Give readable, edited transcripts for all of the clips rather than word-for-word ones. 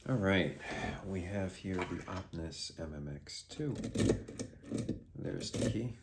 All right, we have here the Opnus MMXII. There's the key.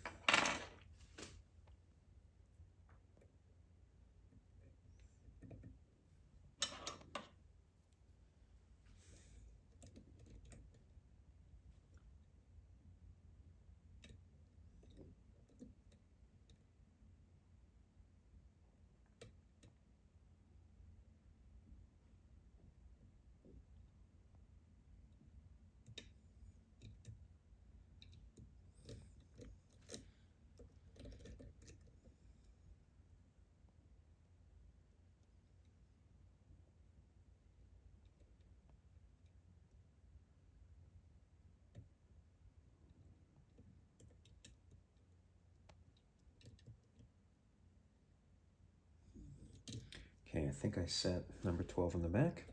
Okay, I think I set number 12 on the back.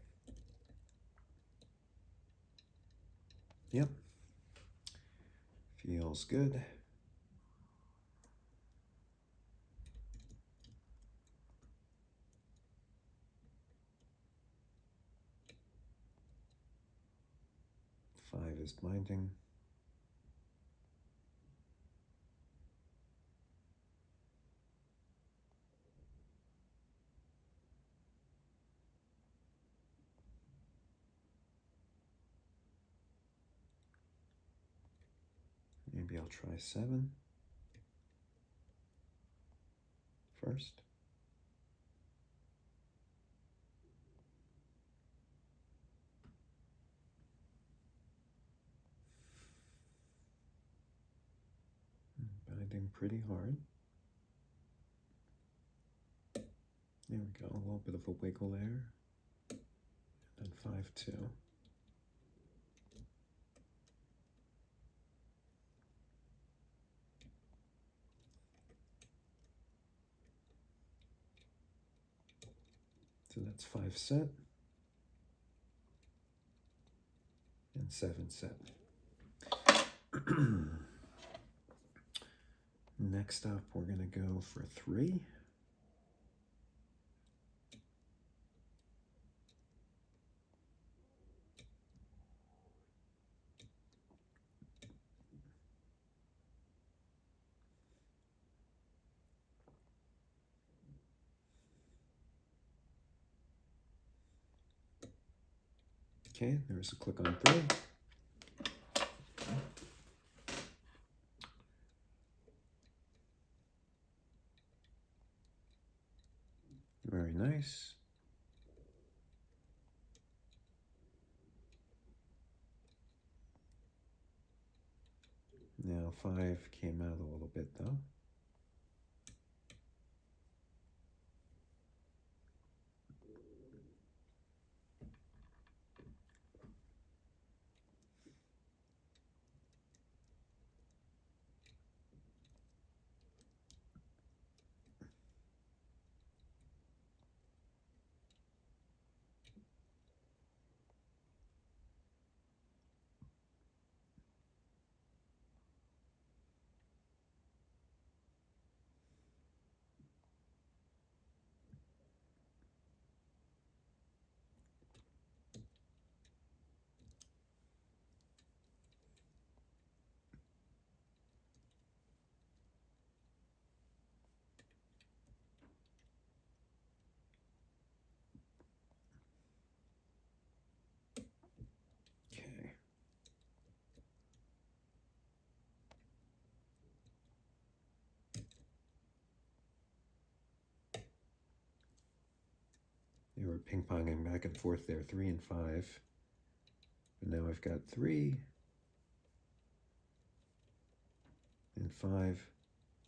Yep. Feels good. Five is binding. Maybe I'll try 7 first. Binding pretty hard. There we go, a little bit of a wiggle there. And 5-2. So that's 5 set. And 7 set. Next up, we're going to go for 3. Okay, there's a click on 3. Very nice. Now 5 came out a little bit though. Okay. They were ping-ponging back and forth there, 3 and 5. And now I've got 3 and 5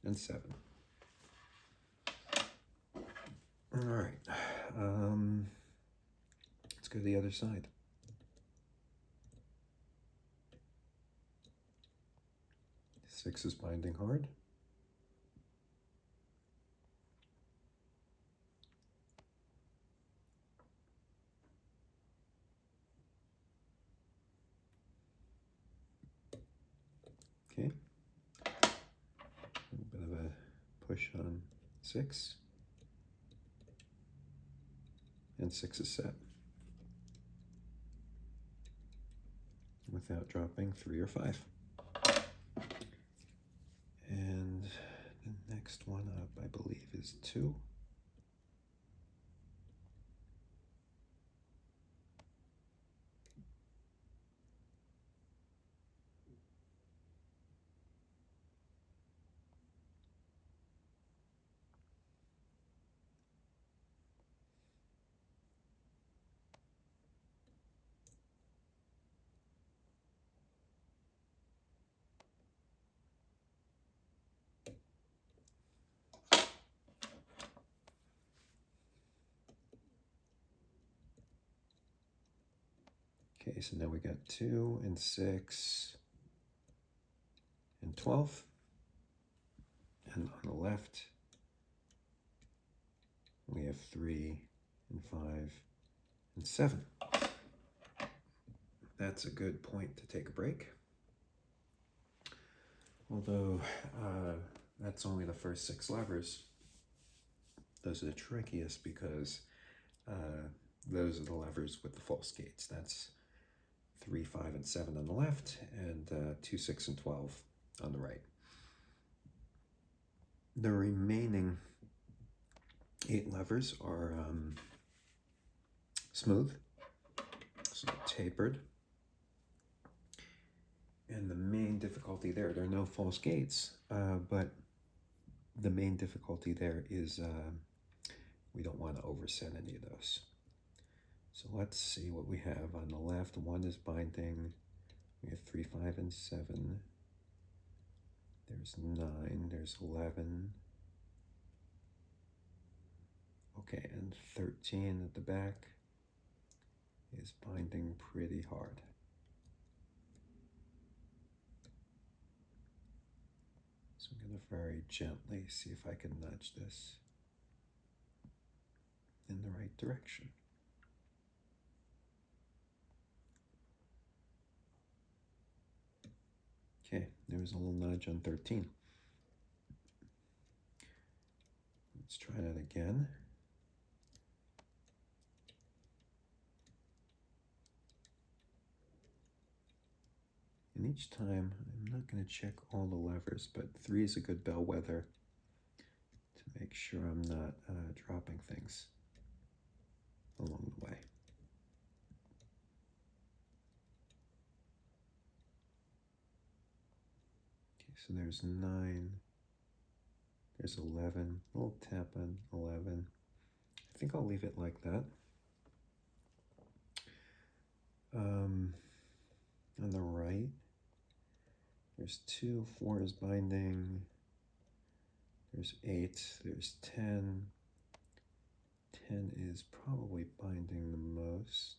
and 7. All right, let's go to the other side. Six is binding hard. Okay, a little bit of a push on 6. And 6 is set. without dropping 3 or 5. And the next one up, I believe, is 2. Okay, so now we got 2 and 6 and 12. And on the left, we have 3 and 5 and 7. That's a good point to take a break. Although that's only the first 6 levers. Those are the trickiest because those are the levers with the false gates. That's 3, 5, and 7 on the left, and 2, 6, and 12 on the right. The remaining 8 levers are smooth, so tapered. And the main difficulty there are no false gates, but the main difficulty there is we don't want to overset any of those. So let's see what we have on the left. 1 is binding. We have 3, 5, and 7. There's 9. There's 11. Okay, and 13 at the back is binding pretty hard. So I'm going to very gently see if I can nudge this in the right direction. Okay, there's a little nudge on 13. Let's try that again. And each time, I'm not going to check all the levers, but 3 is a good bellwether to make sure I'm not dropping things along the way. Okay, so there's 9, there's 11, a little tap on 11. I think I'll leave it like that. On the right, there's 2, 4 is binding, there's 8, there's 10. 10 is probably binding the most.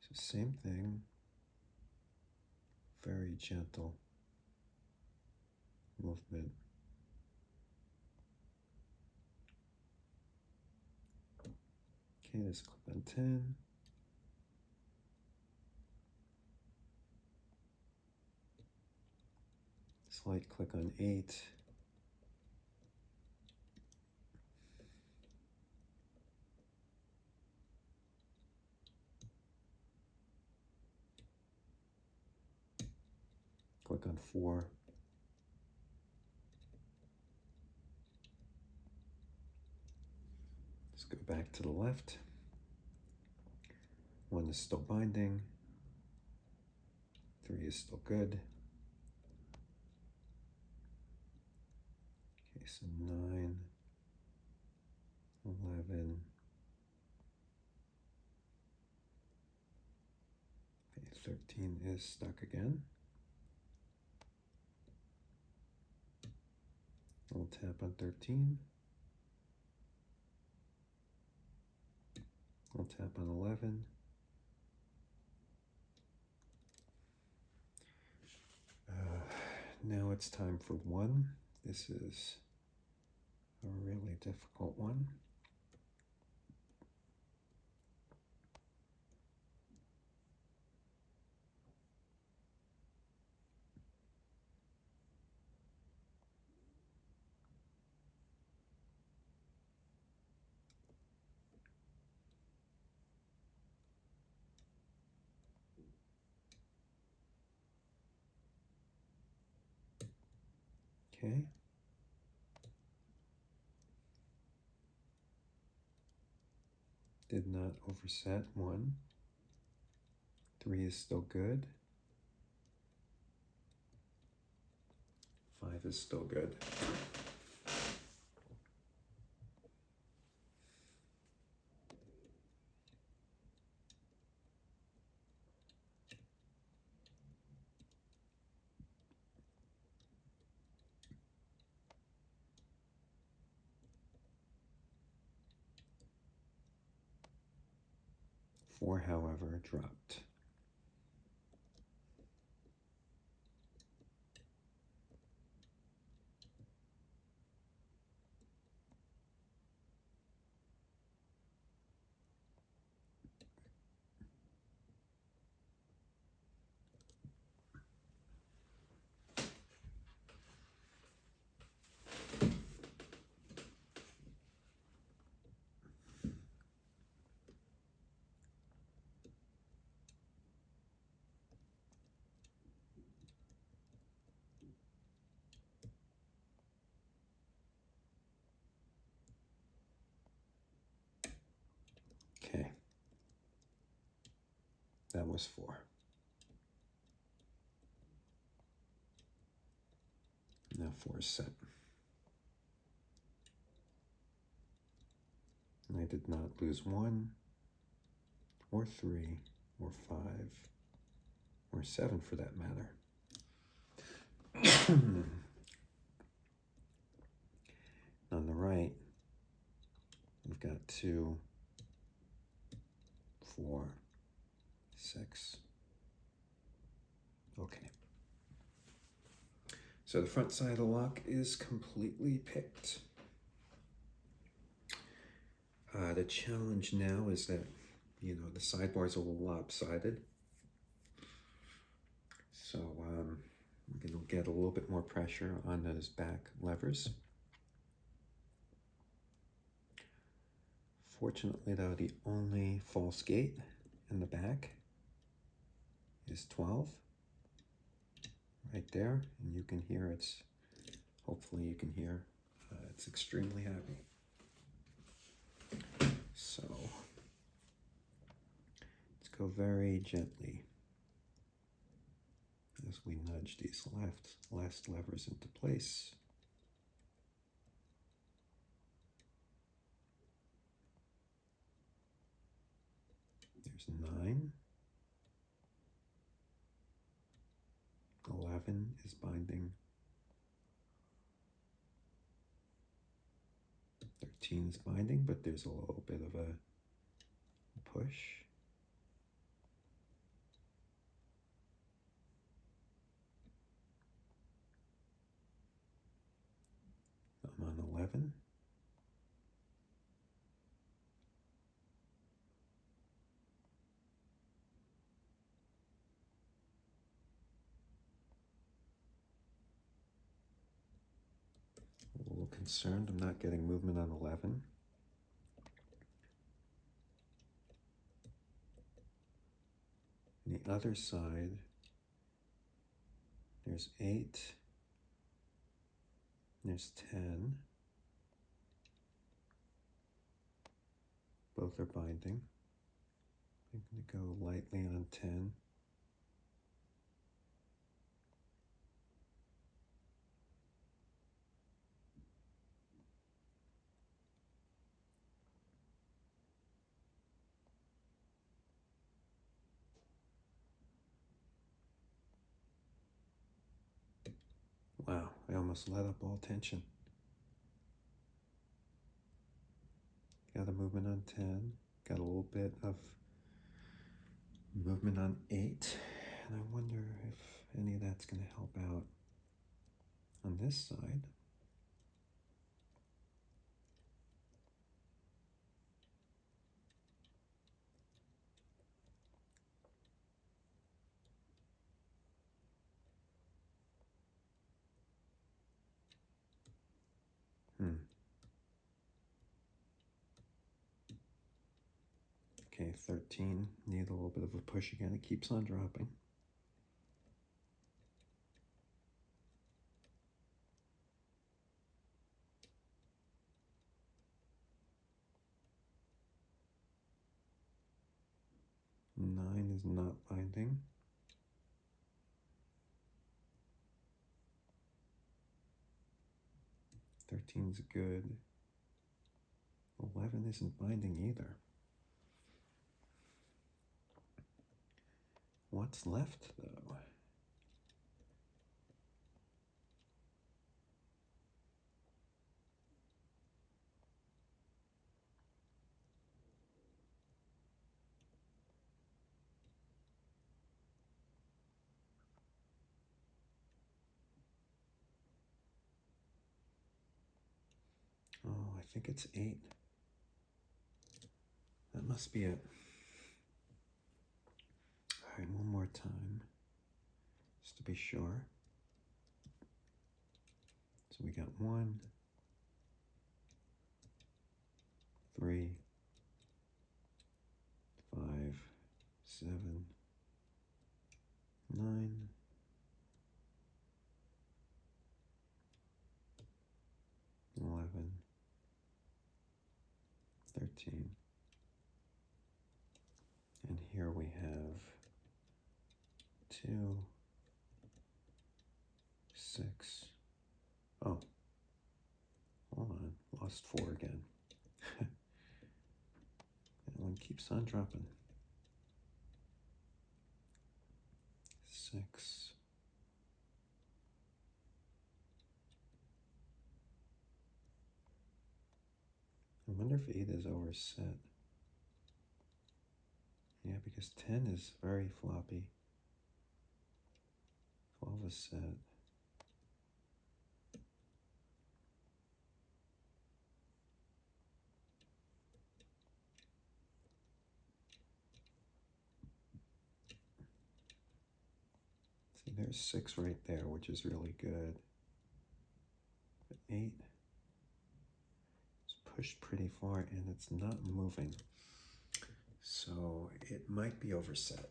So same thing, very gentle movement. Okay, let's click on 10. Slight click on 8. Click on 4. Let's go back to the left. 1 is still binding. 3 is still good. Okay, so 9, 11. Okay, 13 is stuck again. I'll tap on 13. I'll tap on 11. Now it's time for 1. This is a really difficult one. Okay. Did not overset 1. 3 is still good. 5 is still good. Four, however, dropped. Okay. That was 4. Now 4 is set. And I did not lose 1, or 3, or 5, or 7 for that matter. On the right, we've got 2, 4, 6. Okay. So the front side of the lock is completely picked. The challenge now is that, the sidebars are a little lopsided. So we're going to get a little bit more pressure on those back levers. Fortunately, though, the only false gate in the back is 12. Right there, and you can hear hopefully you can hear it's extremely happy. So let's go very gently as we nudge these last levers into place. There's 9. 11 is binding. 13 is binding, but there's a little bit of a push. I'm on 11. A little concerned I'm not getting movement on 11. On the other side, there's 8, there's 10. Both are binding. I'm going to go lightly on 10. Wow, I almost let up all tension. Got a movement on 10. Got a little bit of movement on 8. And I wonder if any of that's going to help out on this side. Okay, 13. Need a little bit of a push again. It keeps on dropping. is not binding. Thirteen's good. 11 isn't binding either. What's left, though? Oh, I think it's 8. That must be it. All right, one more time, just to be sure. So we got 1, 3, 5, 7, 9, 11, 13. And here we have 2, 6. Oh, hold on, lost 4 again. That one keeps on dropping. 6. I wonder if 8 is overset. Yeah, because 10 is very floppy. 12 is set. See, there's 6 right there, which is really good. But 8 is pushed pretty far and it's not moving. So it might be overset.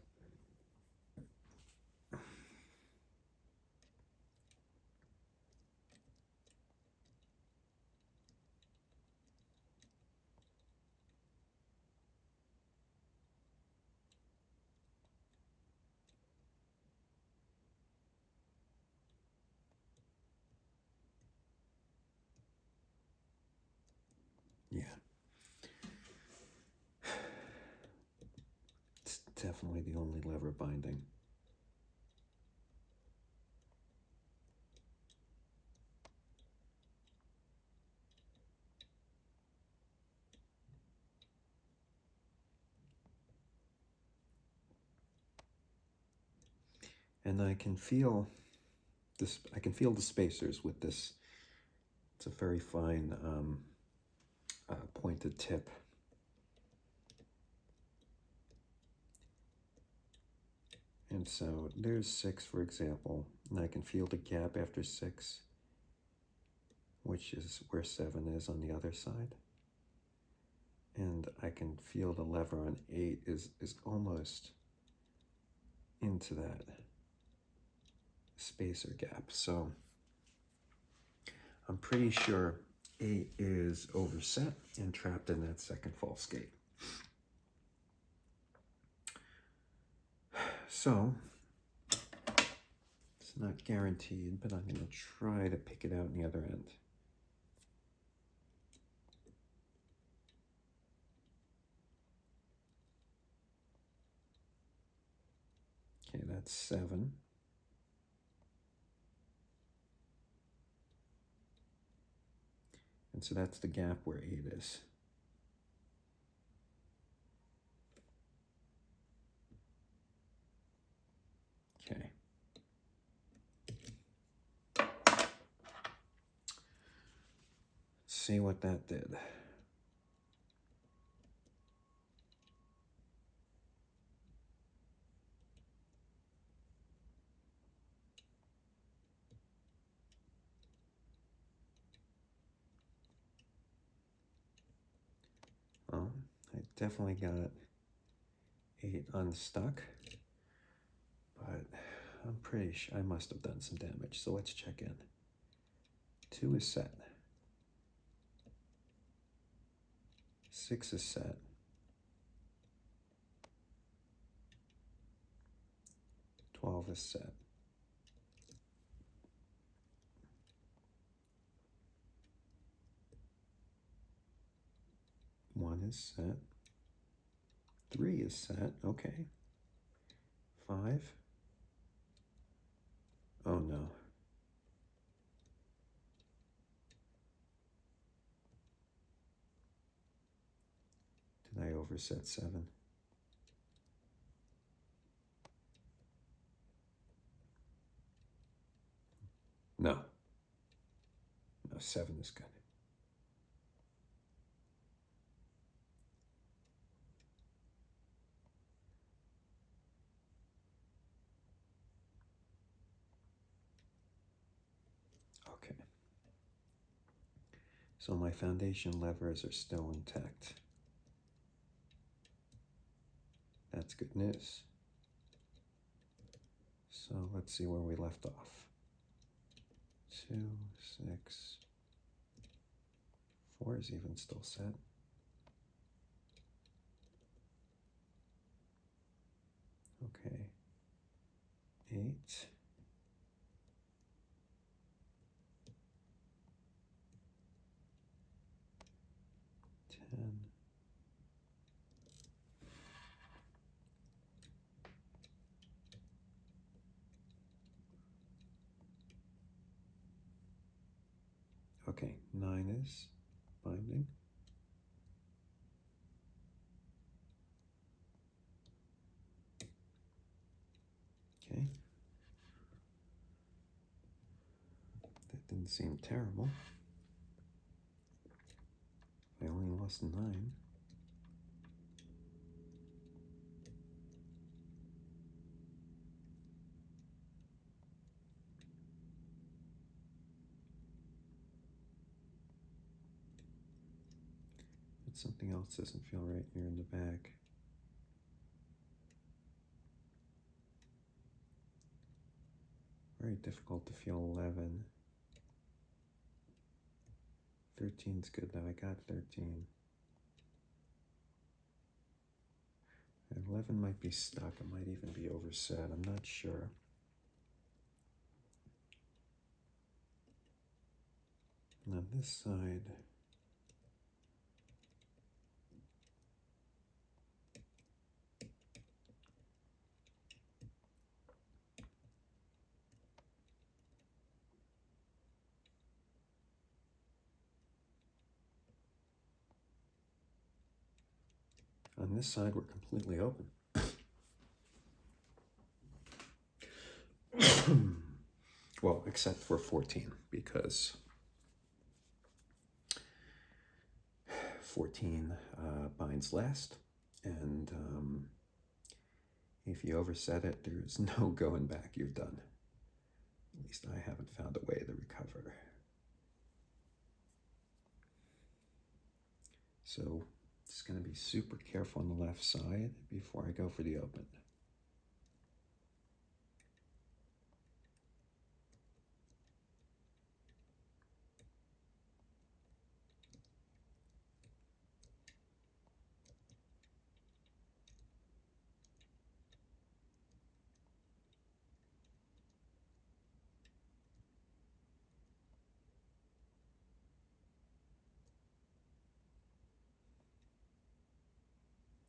Yeah. It's definitely the only lever binding. And I can feel this. I can feel the spacers with this. It's a very fine pointed tip. And so there's 6, for example, and I can feel the gap after 6, which is where 7 is on the other side. And I can feel the lever on 8 is almost into that spacer gap. So I'm pretty sure 8 is overset and trapped in that second false gate. So it's not guaranteed, but I'm going to try to pick it out in the other end. Okay, that's 7. And so that's the gap where 8 is. Okay. See what that did. Well, I definitely got 8 unstuck, but I'm pretty sure I must have done some damage. So let's check in. 2 is set. 6 is set. 12 is set. 1 is set. 3 is set. Okay. 5. Oh no. Did I overset 7? No. No, 7 is good. Okay. So my foundation levers are still intact. That's good news. So let's see where we left off. 2, 6, 4 is even still set. Okay. 8. 10. Okay, 9 is binding. Okay. That didn't seem terrible. I only lost 9. But something else doesn't feel right here in the back. Very difficult to feel 11. 13's good though, I got 13. 11 might be stuck, it might even be overset, I'm not sure. And on this side, we're completely open. Well, except for 14, because 14 binds last, and if you overset it, there's no going back, you're done. At least I haven't found a way to recover. So just going to be super careful on the left side before I go for the open.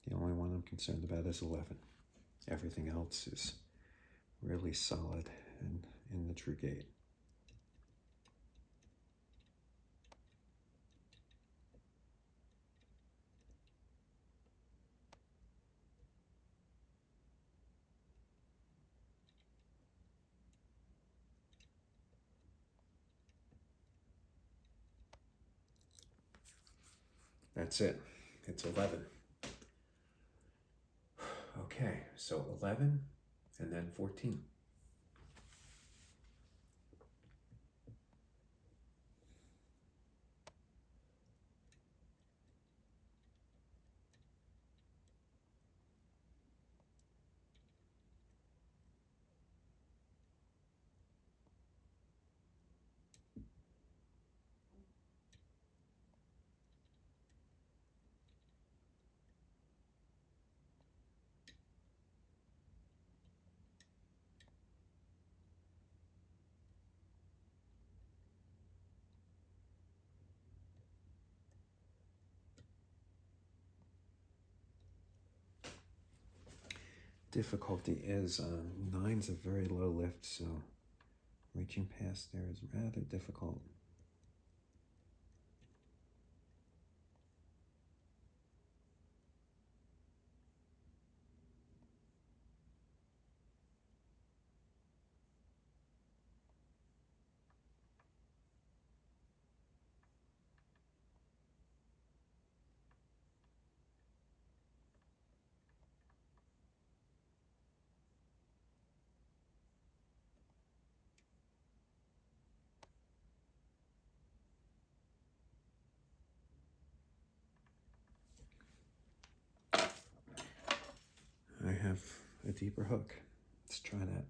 The only one I'm concerned about is 11. Everything else is really solid and in the true gate. That's it. It's 11. Okay, so 11 and then 14. difficulty is 9's a very low lift, so reaching past there is rather difficult. I have a deeper hook. Let's try that.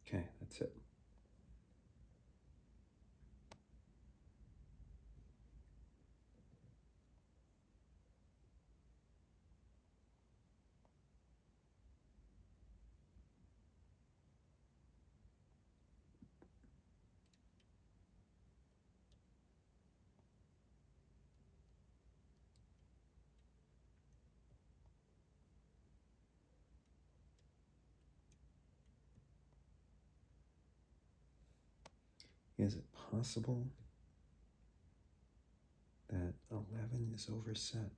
Okay, that's it. Is it possible that 11 is overset?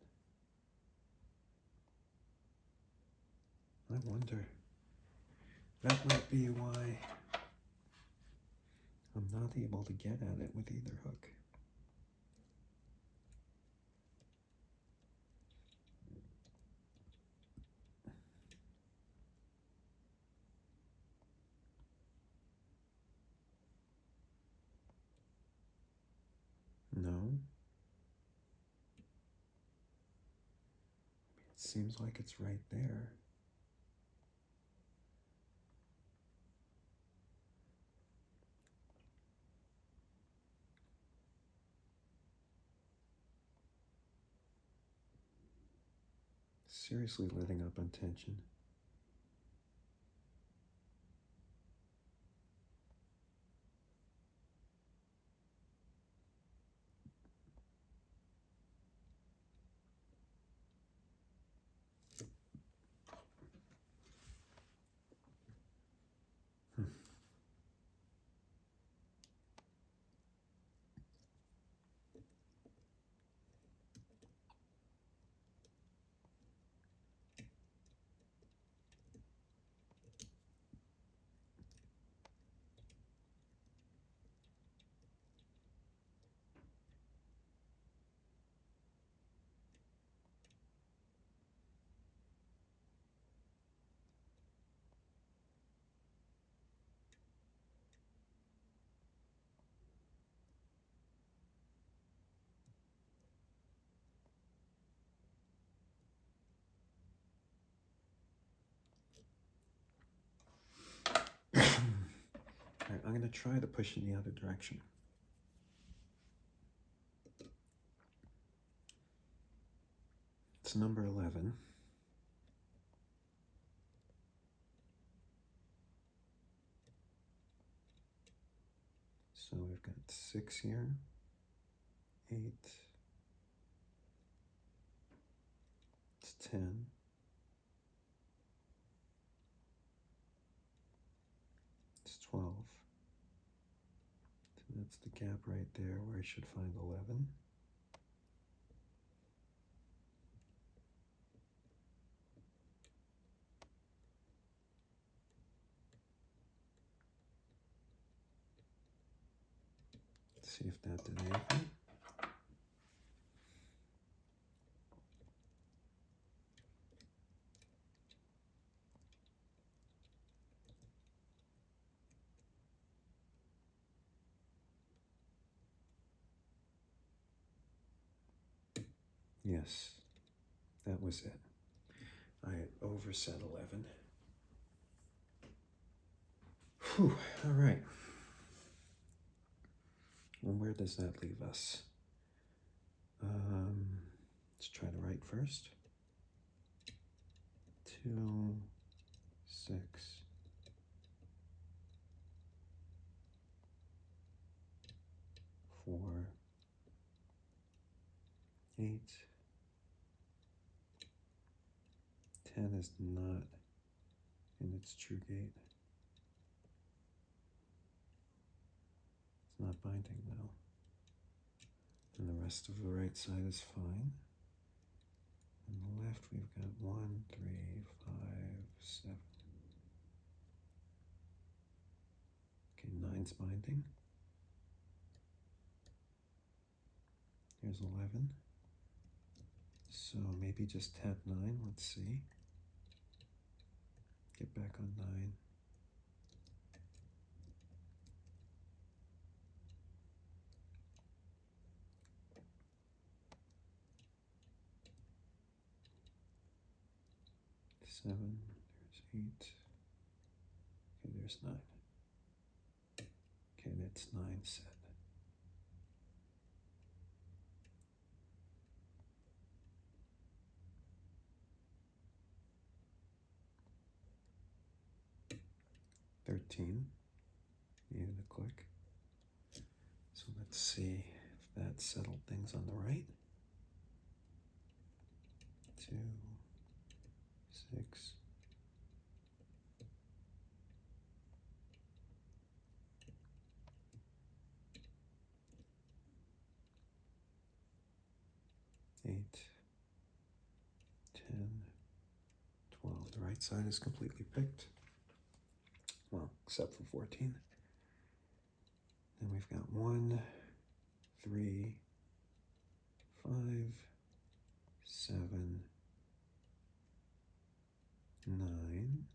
I wonder. That might be why I'm not able to get at it with either hook. No. It seems like it's right there. Seriously letting up on tension. I'm going to try to push in the other direction. It's number 11. So we've got 6 here, 8, it's 10, it's 12. So that's the gap right there where I should find 11. Let's see if that did anything. Yes, that was it. I had overset 11. Whew, all right. Well, where does that leave us? Let's try to write first. 2, 6, 4, 8, 10 is not in its true gate. It's not binding though. And the rest of the right side is fine. On the left we've got 1, 3, 5, 7. Okay, 9's binding. Here's 11. So maybe just tap 9, let's see. Get back on 9. Seven, there's 8. Okay, there's 9. Okay, that's 9 set. $13. Needed a click. So let's see if that settled things on the right. 2, 6. Eight, 10, 12. The right side is completely picked. Well, except for 14. Then we've got 1, 3, 5, 7, 9.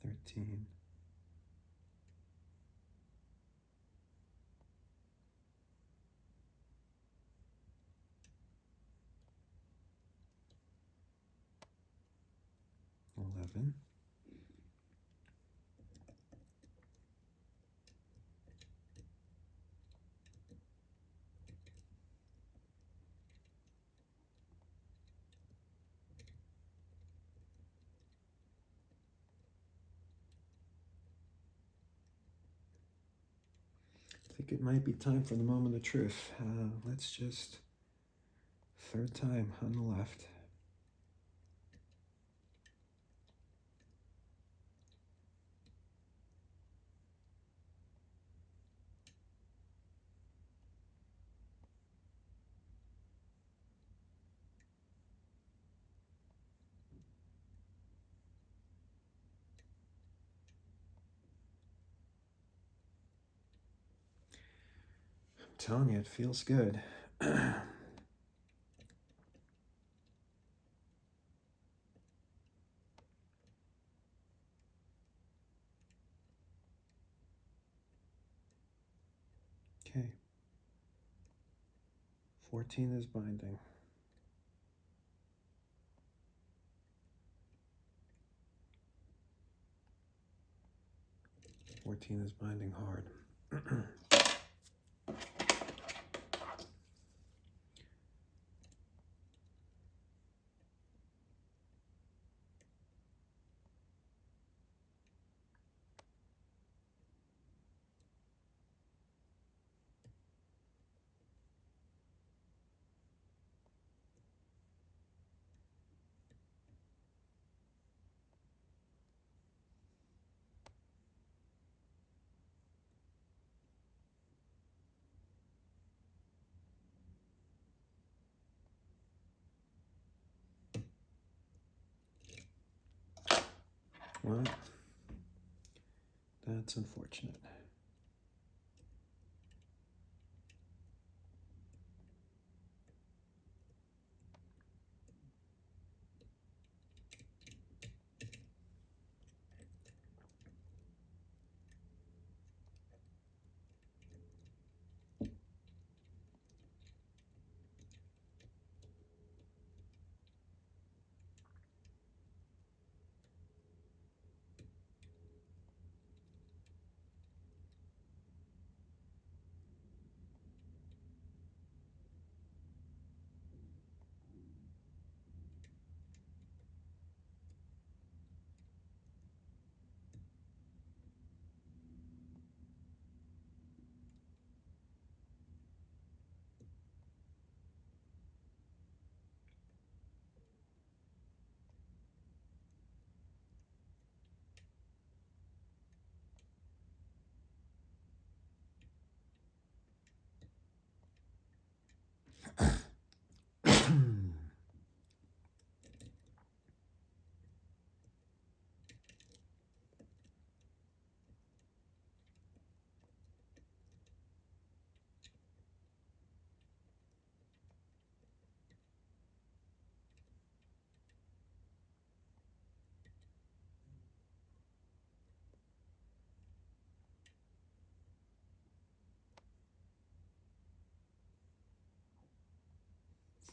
13. 11. I think it might be time for the moment of truth. Let's just, third time on the left. I'm telling you, it feels good. Okay. 14 is binding. 14 is binding hard. Well, that's unfortunate.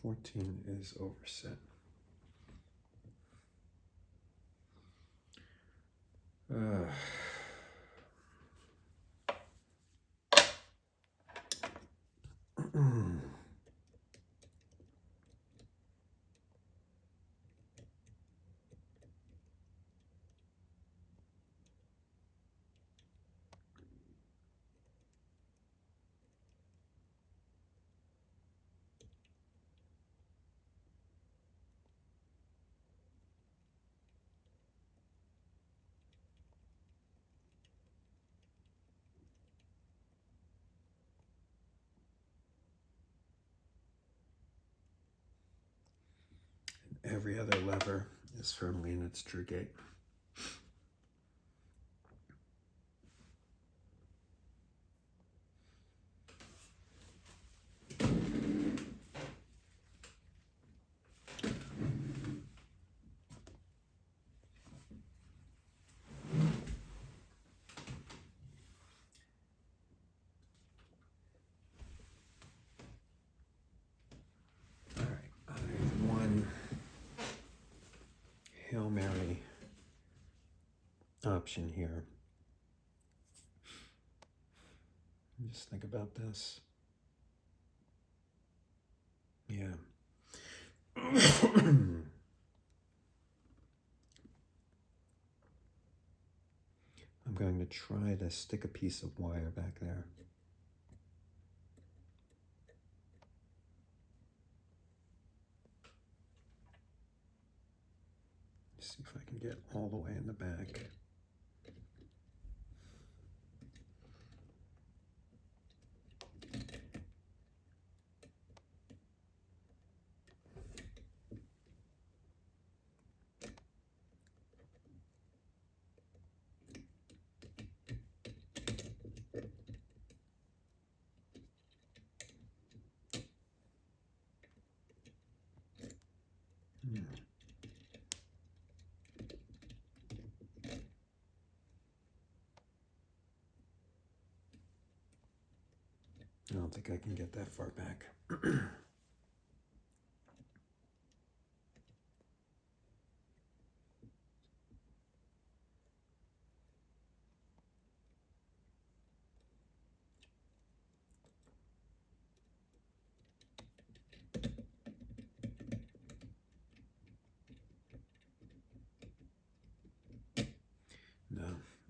Fourteen is overset. Every other lever is firmly in its true gate. All right, I have one Hail Mary option here. Just think about this. Yeah. I'm going to try to stick a piece of wire back there. See if I can get all the way in the back. I don't think I can get that far back.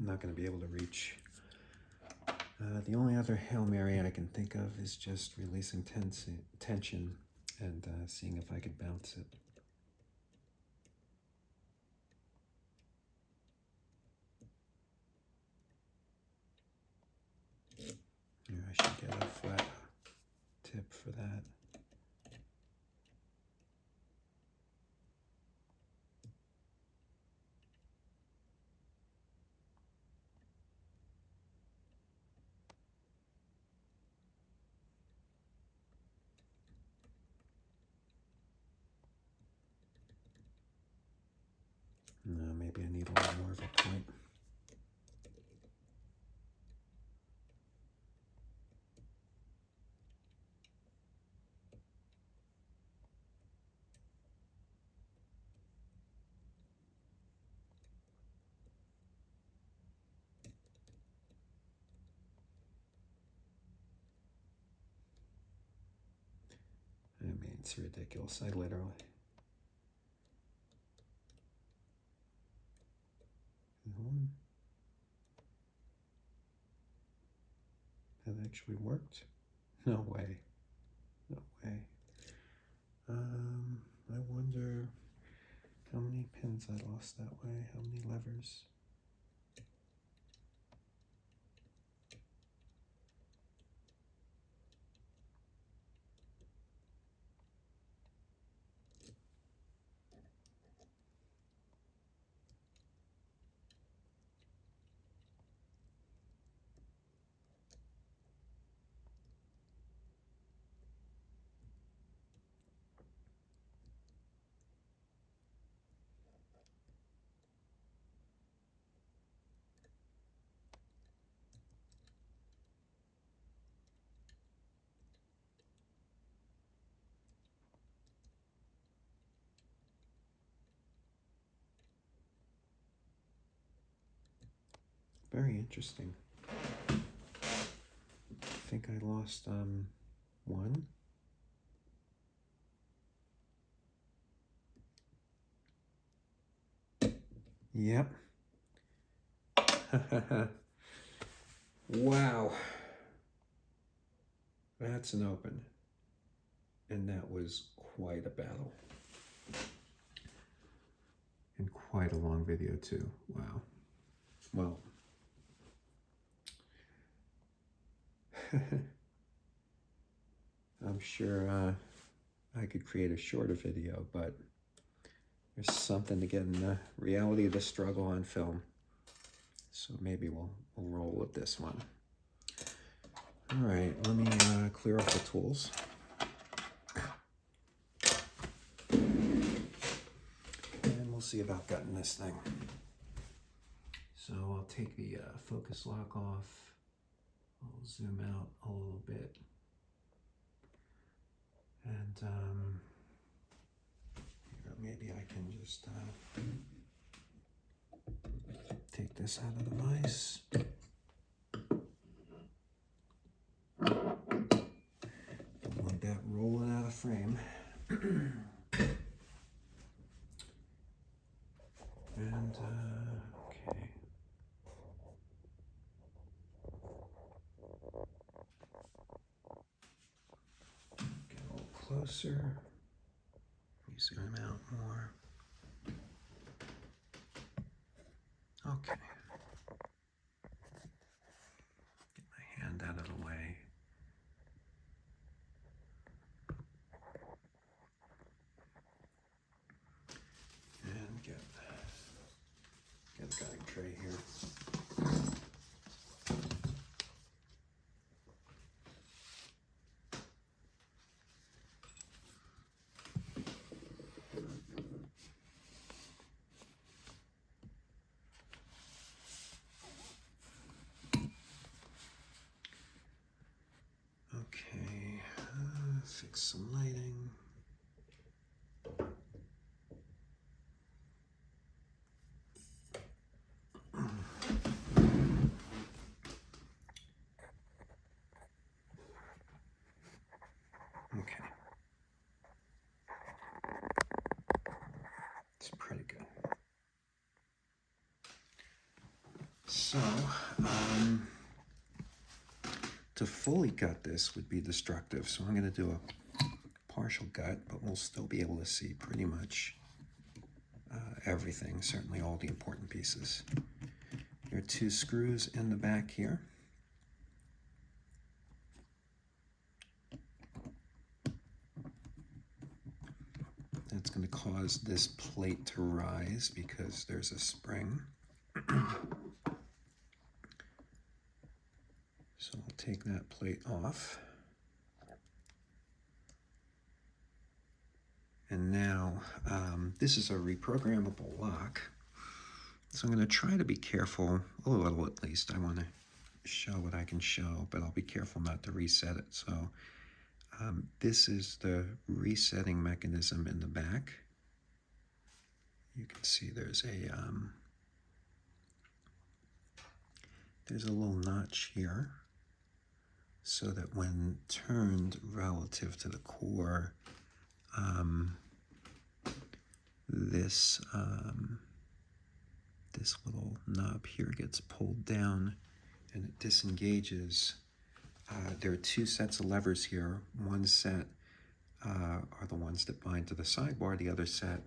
I'm not going to be able to reach. The only other Hail Mary I can think of is just releasing tension and seeing if I could bounce it. Here, I should get a flat tip for that. No, maybe I need a little more of a point. I mean, it's ridiculous. I literally... That actually worked? No way. No way. I wonder how many pins I lost that way. How many levers? Very interesting. I think I lost one. Yep. Wow. That's an open. And that was quite a battle. And quite a long video too. Wow. Well. I'm sure I could create a shorter video, but there's something to getting the reality of the struggle on film. So maybe we'll roll with this one. All right, let me clear off the tools. And we'll see about gutting this thing. So I'll take the focus lock off. I'll zoom out a little bit. And here, maybe I can just take this out of the vise. Don't want that rolling out of frame. And okay. Get a little closer. Let me zoom out more. Okay. Get my hand out of the way. And get a guide tray here. Okay, fix some lighting. Okay. It's pretty good. So, to fully gut this would be destructive. So I'm going to do a partial gut, but we'll still be able to see pretty much everything, certainly all the important pieces. There are 2 screws in the back here. That's going to cause this plate to rise because there's a spring. So I'll take that plate off. And now, this is a reprogrammable lock. So I'm going to try to be careful, a little at least. I want to show what I can show, but I'll be careful not to reset it. So this is the resetting mechanism in the back. You can see there's a little notch here, so that when turned relative to the core, this little knob here gets pulled down and it disengages. There are 2 sets of levers here. One set are the ones that bind to the sidebar. The other set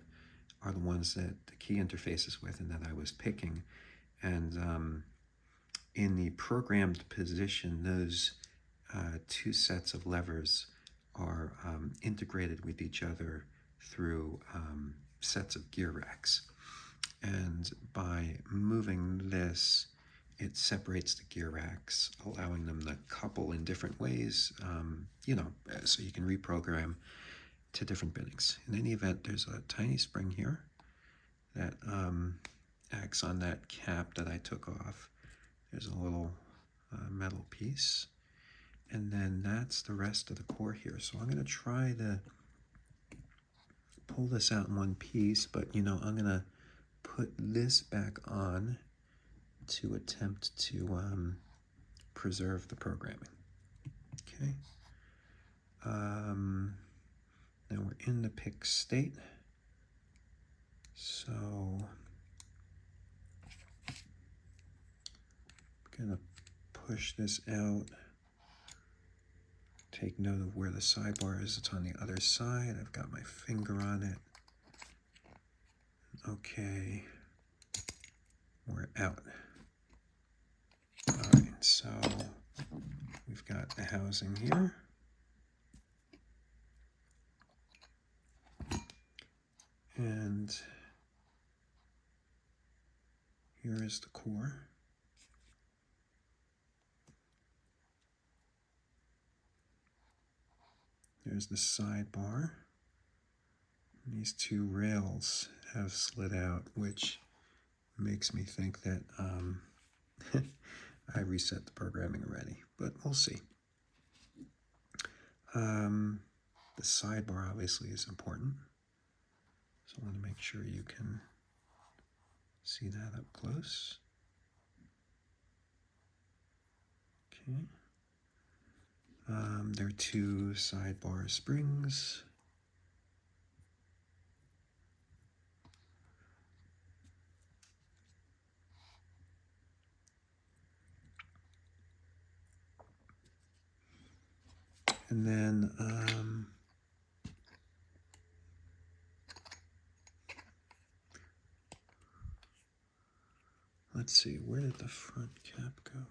are the ones that the key interfaces with and that I was picking. And in the programmed position, those 2 sets of levers are integrated with each other through sets of gear racks. And by moving this, it separates the gear racks, allowing them to couple in different ways, so you can reprogram to different binnings. In any event, there's a tiny spring here that acts on that cap that I took off. There's a little metal piece. And then that's the rest of the core here. So I'm going to try to pull this out in one piece, but I'm going to put this back on to attempt to preserve the programming. Okay. Now we're in the pick state. So I'm going to push this out. Take note of where the sidebar is. It's on the other side. I've got my finger on it. Okay. We're out. All right, so we've got the housing here. And here is the core. There's the sidebar. These 2 rails have slid out, which makes me think that I reset the programming already, but we'll see. The sidebar obviously is important, so I want to make sure you can see that up close. Okay. There are 2 sidebar springs. And then let's see, where did the front cap go?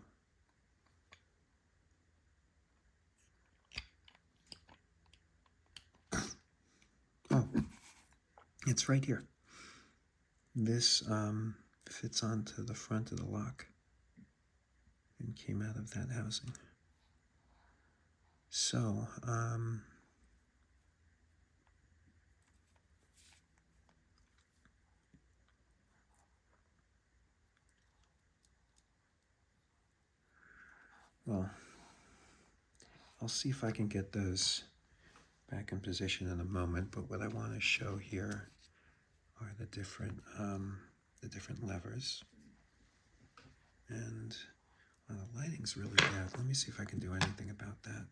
Oh, it's right here. This fits onto the front of the lock and came out of that housing. So, well, I'll see if I can get those back in position in a moment, but what I want to show here are the different levers. And well, the lighting's really bad. Let me see if I can do anything about that.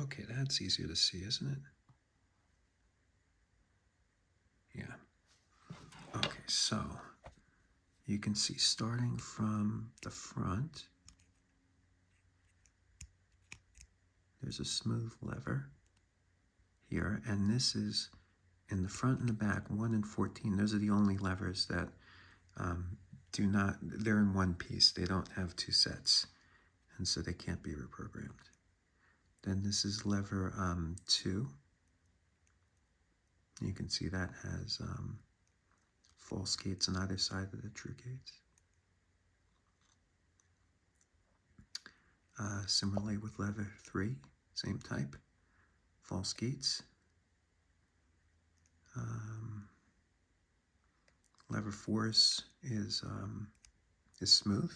Okay, that's easier to see, isn't it? Yeah. Okay, so you can see starting from the front, there's a smooth lever here, and this is in the front and the back, 1 and 14. Those are the only levers that do not, they're in one piece. They don't have two sets, and so they can't be reprogrammed. Then this is lever 2. You can see that has false gates on either side of the true gates. Similarly with lever 3, same type, false gates. Lever 4 is smooth.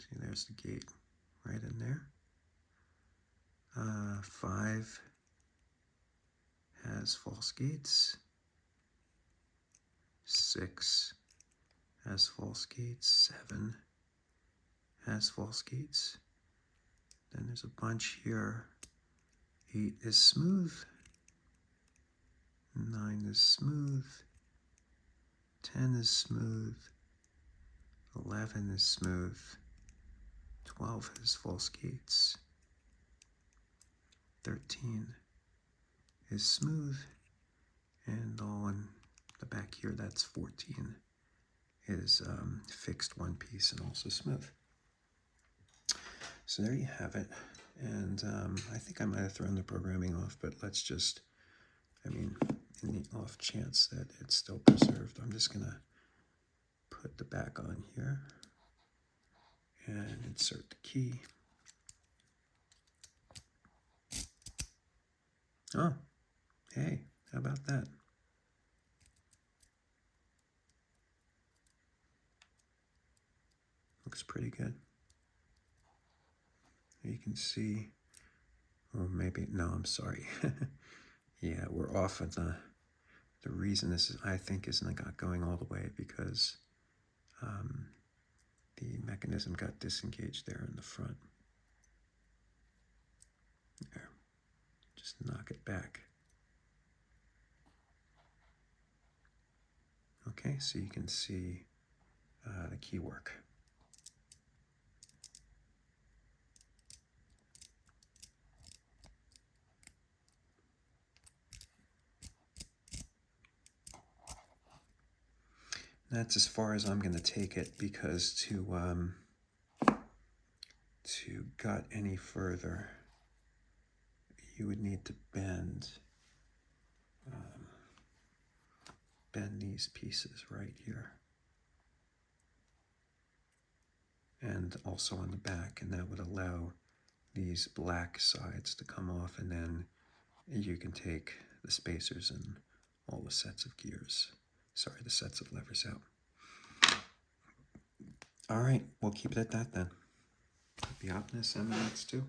See, there's the gate right in there. 5 has false gates. 6 has false gates. 7 has false gates. Then there's a bunch here. 8 is smooth. 9 is smooth. 10 is smooth. 11 is smooth. 12 has false gates. 13 is smooth. And all in the back here, that's 14, is fixed one piece and also smooth. So there you have it. And I think I might have thrown the programming off, but let's just, in the off chance that it's still preserved, I'm just going to put the back on here and insert the key. Oh, hey, how about that? Looks pretty good. You can see, or maybe, no, I'm sorry. Yeah, we're off at the reason this is, I think, is not going all the way because the mechanism got disengaged there in the front. There, just knock it back. Okay, so you can see the key work. That's as far as I'm going to take it because to gut any further, you would need to bend these pieces right here. And also on the back, and that would allow these black sides to come off, and then you can take the spacers and all the sets of gears, the sets of levers out. All right, we'll keep it at that then. The Opnus MMXII.